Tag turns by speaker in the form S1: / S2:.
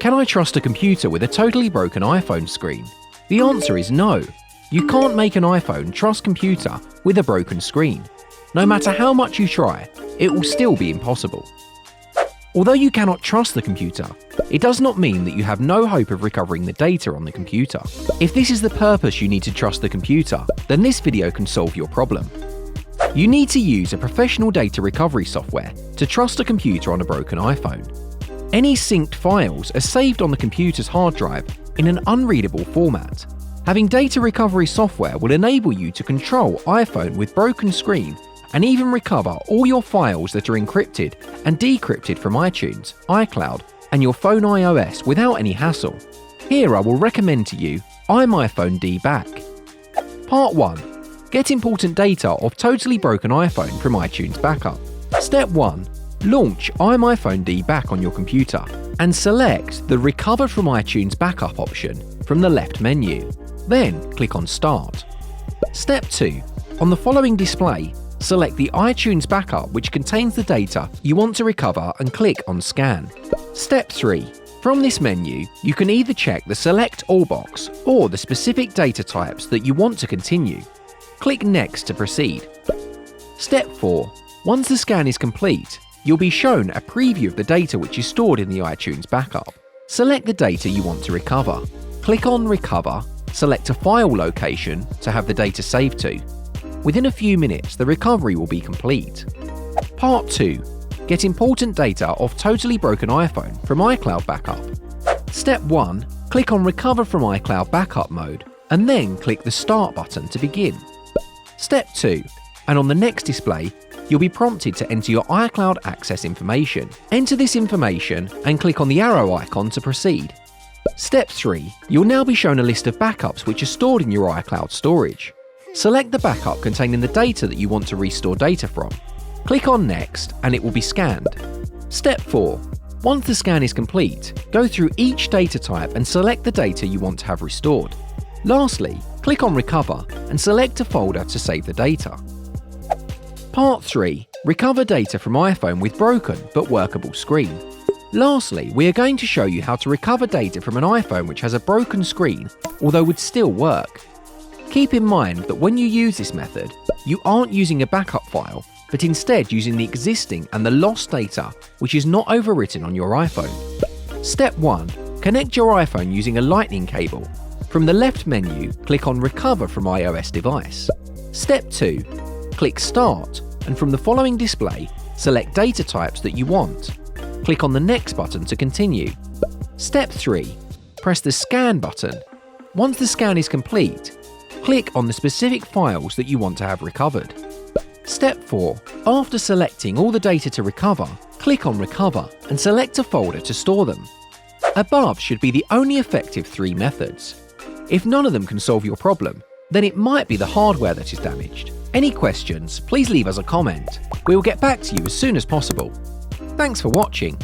S1: Can I trust a computer with a totally broken iPhone screen? The answer is no. You can't make an iPhone trust computer with a broken screen. No matter how much you try, it will still be impossible. Although you cannot trust the computer, it does not mean that you have no hope of recovering the data on the computer. If this is the purpose you need to trust the computer, then this video can solve your problem. You need to use a professional data recovery software to trust a computer on a broken iPhone. Any synced files are saved on the computer's hard drive in an unreadable format. Having data recovery software will enable you to control iPhone with broken screen and even recover all your files that are encrypted and decrypted from iTunes, iCloud, and your phone iOS without any hassle. Here I will recommend to you iMyFone D Back. Part 1. Get important data of totally broken iPhone from iTunes Backup. Step 1. Launch iMyFone D Back on your computer and select the Recover from iTunes Backup option from the left menu. Then click on Start. Step 2. On the following display, select the iTunes Backup which contains the data you want to recover and click on Scan. Step 3. From this menu, you can either check the Select All box or the specific data types that you want to continue. Click Next to proceed. Step 4. Once the scan is complete, you'll be shown a preview of the data which is stored in the iTunes Backup. Select the data you want to recover. Click on Recover, select a file location to have the data saved to. Within a few minutes, the recovery will be complete. Part 2. Get important data of totally broken iPhone from iCloud Backup. Step 1. Click on Recover from iCloud Backup mode and then click the Start button to begin. Step 2. And on the next display, you'll be prompted to enter your iCloud access information. Enter this information and click on the arrow icon to proceed. Step 3. You'll now be shown a list of backups which are stored in your iCloud storage. Select the backup containing the data that you want to restore data from. Click on Next and it will be scanned. Step 4. Once the scan is complete, go through each data type and select the data you want to have restored. Lastly, click on Recover and select a folder to save the data. Part 3. Recover data from iPhone with broken but workable screen. Lastly, we are going to show you how to recover data from an iPhone which has a broken screen, although would still work. Keep in mind that when you use this method, you aren't using a backup file, but instead using the existing and the lost data which is not overwritten on your iPhone. Step 1. Connect your iPhone using a lightning cable. From the left menu, click on Recover from iOS device. Step 2. Click Start, and from the following display, select data types that you want. Click on the Next button to continue. Step 3. Press the Scan button. Once the scan is complete, click on the specific files that you want to have recovered. Step 4. After selecting all the data to recover, click on Recover and select a folder to store them. Above should be the only effective 3 methods. If none of them can solve your problem, then it might be the hardware that is damaged. Any questions, please leave us a comment. We will get back to you as soon as possible. Thanks for watching.